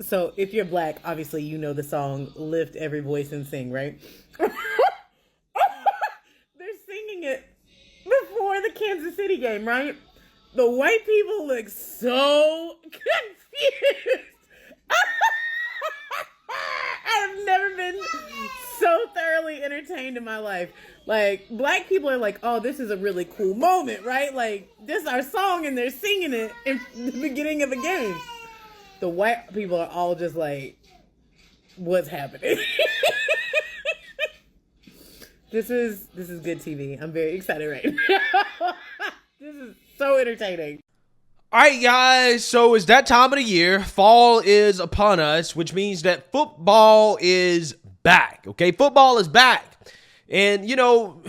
So if you're black, obviously you know the song "Lift Every Voice and Sing," right? They're singing it before the Kansas City game, right? The white people look so confused. I've never been so thoroughly entertained in my life. Like, black people are like, oh, this is a really cool moment, right? Like, this is our song, and they're singing it in the beginning of the game. The white people are all just like, what's happening? This is good TV. I'm very excited right now. This is so entertaining. All right, guys, so it's that time of the year. Fall is upon us, which means that football is back, okay? Football is back. And, you know,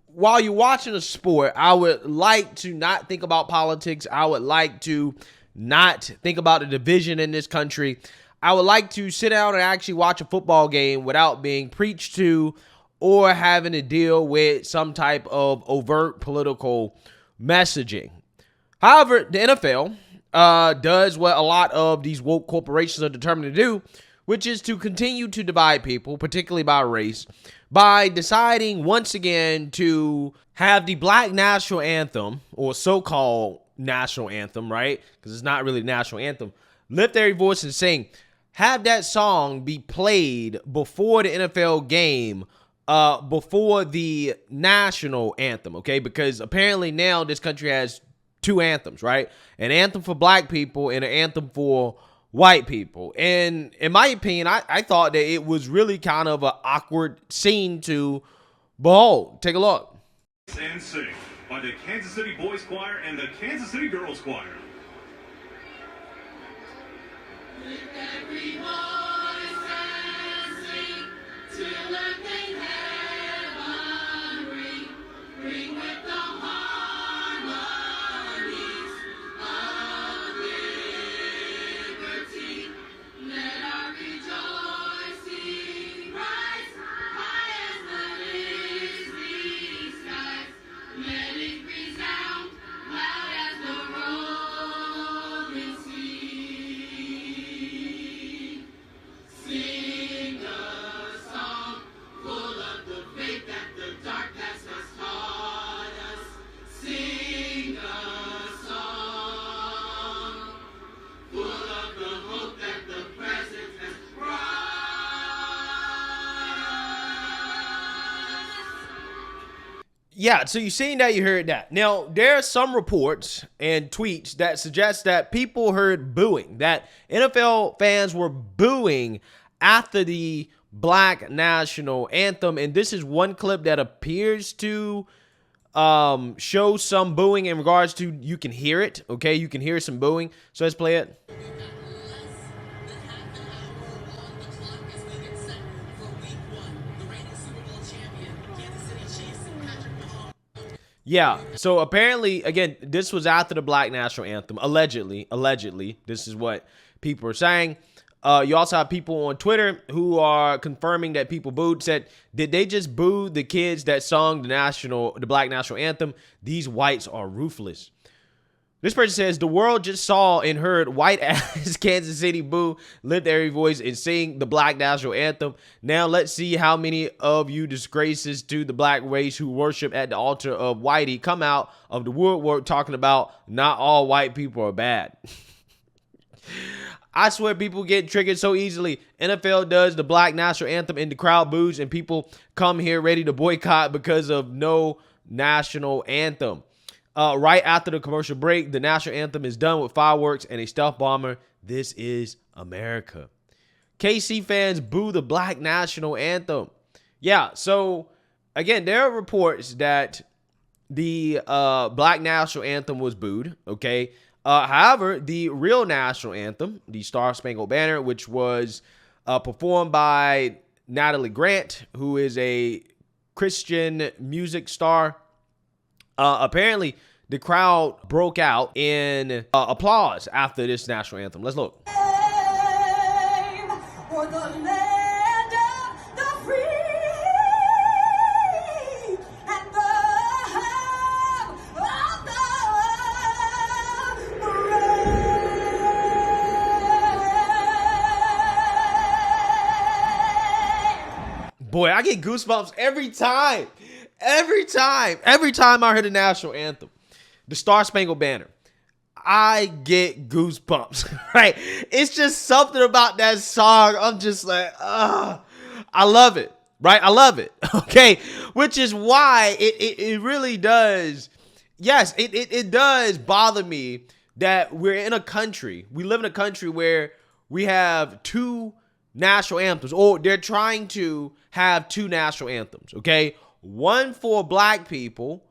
while you're watching a sport, I would like to not think about politics. I would like to not think about the division in this country. I would like to sit down and actually watch a football game without being preached to or having to deal with some type of overt political messaging. However, the NFL does what a lot of these woke corporations are determined to do, which is to continue to divide people, particularly by race, by deciding once again to have the Black National Anthem, or so-called national anthem, right? Because it's not really the national anthem. Lift every voice and sing. Have that song be played before the NFL game, before the national anthem, okay? Because apparently now this country has two anthems, right? An anthem for black people and an anthem for white people. And in my opinion, I thought that it was really kind of an awkward scene to behold. Take a look. And sing by the Kansas City Boys Choir and the Kansas City Girls Choir. Lift every voice and sing till earth and heaven ring, ring with the harmonies of liberty. Let our rejoicing rise high as the listening skies. Let it resound loud as the rolling sea. Sing a song full of the faith that the dark past has taught us. Sing a song full of the hope that the present has brought us. Yeah, so you've seen that, you heard that. Now, there are some reports and tweets that suggest that people heard booing, that NFL fans were booing after the Black National Anthem. And this is one clip that appears to show some booing in regards to, you can hear it, okay? You can hear some booing. So let's play it. Yeah, so apparently, again, this was after the Black National Anthem, allegedly, this is what people are saying. You also have people on Twitter who are confirming that people booed, said, did they just boo the kids that sung the Black National Anthem? These whites are ruthless. This person says, the world just saw and heard white ass Kansas City boo, lift every voice, and sing the Black National Anthem. Now let's see how many of you disgraces to the black race who worship at the altar of whitey come out of the woodwork talking about not all white people are bad. I swear people get triggered so easily. NFL does the Black National Anthem and the crowd boos, and people come here ready to boycott because of no national anthem. Right after the commercial break, the national anthem is done with fireworks and a stealth bomber. This is America. KC fans boo the Black National Anthem. Yeah, so again, there are reports that the Black National Anthem was booed, okay? However, the real national anthem, the Star Spangled Banner, which was performed by Natalie Grant, who is a Christian music star, apparently the crowd broke out in applause after this national anthem. Let's look. Boy, I get goosebumps every time. Every time I hear the national anthem, the Star Spangled Banner, I get goosebumps, right? It's just something about that song. I'm just like, I love it, right? I love it, okay? Which is why it really does, yes, it does bother me that we live in a country where we have two national anthems, or they're trying to have two national anthems, okay? One for black people,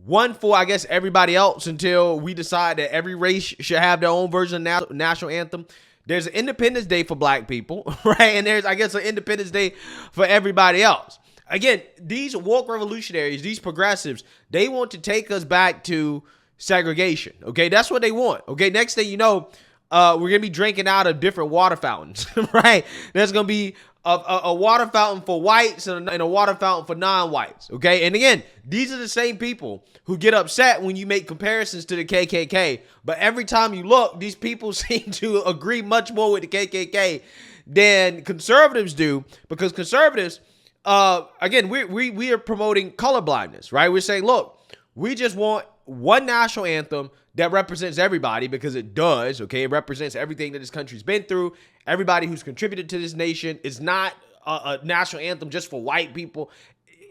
one for, I guess, everybody else until we decide that every race should have their own version of national anthem. There's an Independence Day for black people, right? And there's, I guess, an Independence Day for everybody else. Again, these woke revolutionaries, these progressives, they want to take us back to segregation, okay? That's what they want, okay? Next thing you know, we're going to be drinking out of different water fountains, right? There's going to be a water fountain for whites and a water fountain for non-whites, okay? And again, these are the same people who get upset when you make comparisons to the KKK. But every time you look, these people seem to agree much more with the KKK than conservatives do, because conservatives, again, we are promoting colorblindness, right? We're saying, look, we just want one national anthem that represents everybody, because it does, okay? It represents everything that this country's been through, everybody who's contributed to this nation. It's not a national anthem just for white people.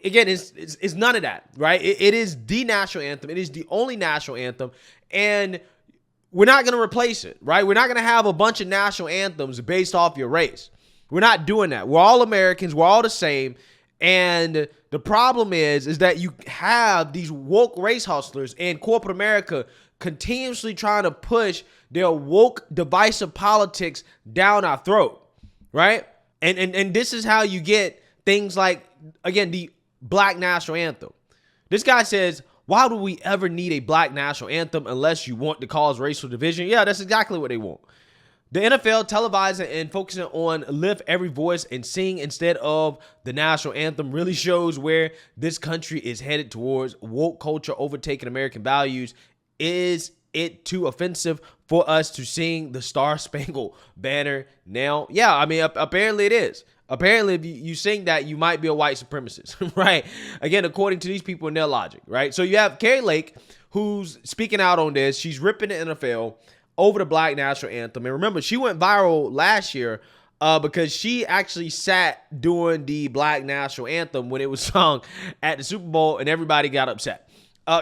Again, it's none of that, right? It is the national anthem. It is the only national anthem, and we're not going to replace it, right? We're not going to have a bunch of national anthems based off your race. We're not doing that. We're all Americans. We're all the same. And the problem is that you have these woke race hustlers in corporate America continuously trying to push their woke divisive politics down our throat, right? And this is how you get things like, again, the black national anthem. This guy says, why do we ever need a black national anthem unless you want to cause racial division? Yeah, that's exactly what they want. The NFL televising and focusing on lift every voice and sing instead of the national anthem really shows where this country is headed towards. Woke culture overtaking American values. Is it too offensive for us to sing the Star Spangled Banner now? Yeah, I mean, apparently it is. Apparently, if you sing that, you might be a white supremacist, right? Again, according to these people and their logic, right? So you have Carrie Lake, who's speaking out on this. She's ripping the NFL over the black national anthem. And remember, she went viral last year because she actually sat during the black national anthem when it was sung at the Super Bowl, and everybody got upset.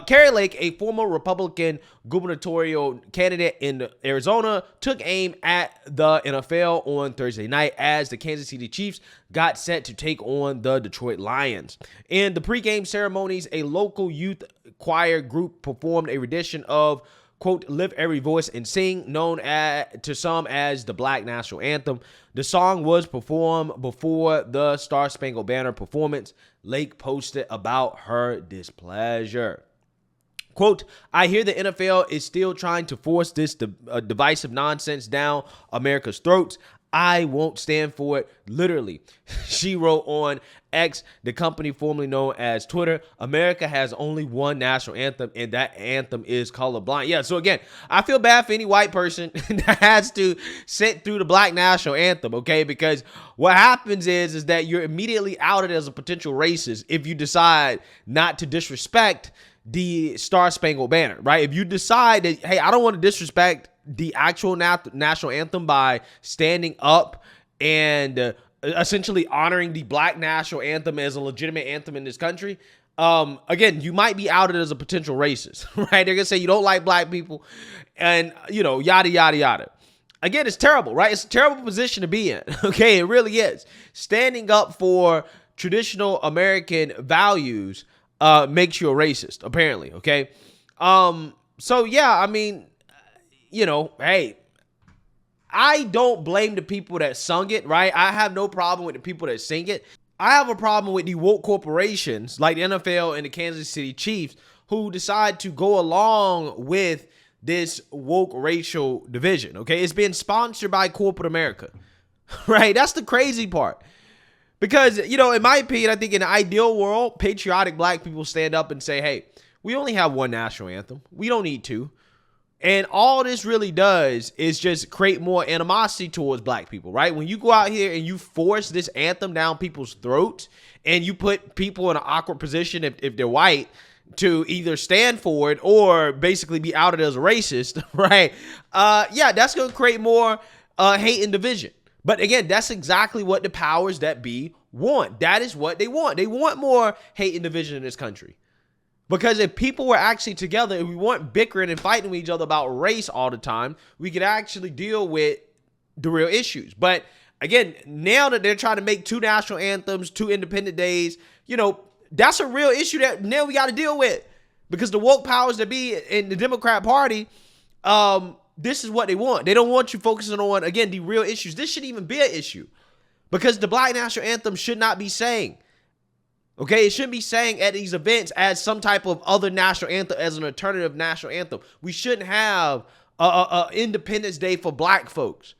Carrie Lake, a former Republican gubernatorial candidate in Arizona, took aim at the NFL on Thursday night as the Kansas City Chiefs got set to take on the Detroit Lions. In the pregame ceremonies, a local youth choir group performed a rendition of, quote, "Lift Every Voice and Sing," known to some as the Black National Anthem. The song was performed before the Star Spangled Banner performance. Lake posted about her displeasure. Quote, "I hear the NFL is still trying to force this divisive nonsense down America's throats. I won't stand for it, literally," she wrote on X, the company formerly known as Twitter. America has only one national anthem, and that anthem is colorblind. Yeah, so again, I feel bad for any white person that has to sit through the black national anthem, okay? Because what happens is that you're immediately outed as a potential racist if you decide not to disrespect the Star Spangled Banner, right? If you decide that, hey, I don't want to disrespect the actual national anthem by standing up and essentially honoring the black national anthem as a legitimate anthem in this country, again, you might be outed as a potential racist, right? They're gonna say you don't like black people and, you know, yada, yada, yada. Again, it's terrible, right? It's a terrible position to be in, okay? It really is. Standing up for traditional American values makes you a racist, apparently, okay? So, yeah, I mean, you know, hey, I don't blame the people that sung it, right? I have no problem with the people that sing it. I have a problem with the woke corporations like the NFL and the Kansas City Chiefs who decide to go along with this woke racial division, okay? It's been sponsored by corporate America, right? That's the crazy part. Because, you know, in my opinion, I think in an ideal world, patriotic black people stand up and say, hey, we only have one national anthem. We don't need two. And all this really does is just create more animosity towards black people, right? When you go out here and you force this anthem down people's throats and you put people in an awkward position if they're white to either stand for it or basically be outed as a racist, right? Yeah, that's going to create more hate and division. But again, that's exactly what the powers that be want. That is what they want. They want more hate and division in this country. Because if people were actually together and we weren't bickering and fighting with each other about race all the time, we could actually deal with the real issues. But again, now that they're trying to make 2 national anthems, 2 independent days, you know, that's a real issue that now we got to deal with. Because the woke powers that be in the Democrat Party, this is what they want. They don't want you focusing on, again, the real issues. This shouldn't even be an issue. Because the Black National Anthem should not be sang. Okay, it shouldn't be sang at these events as some type of other national anthem, as an alternative national anthem. We shouldn't have a Independence Day for black folks.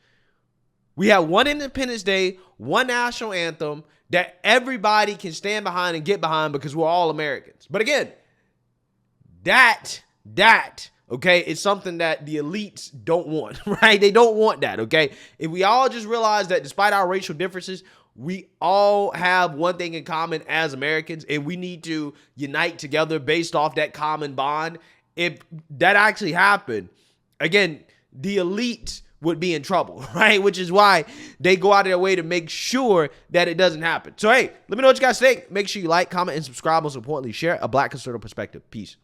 We have one Independence Day, one national anthem that everybody can stand behind and get behind because we're all Americans. But again, that, okay, is something that the elites don't want, right? They don't want that, okay? If we all just realize that despite our racial differences, we all have one thing in common as Americans, and we need to unite together based off that common bond. If that actually happened, again, the elite would be in trouble, right? Which is why they go out of their way to make sure that it doesn't happen. So, hey, let me know what you guys think. Make sure you like, comment, and subscribe. Most importantly, share a Black conservative perspective. Peace.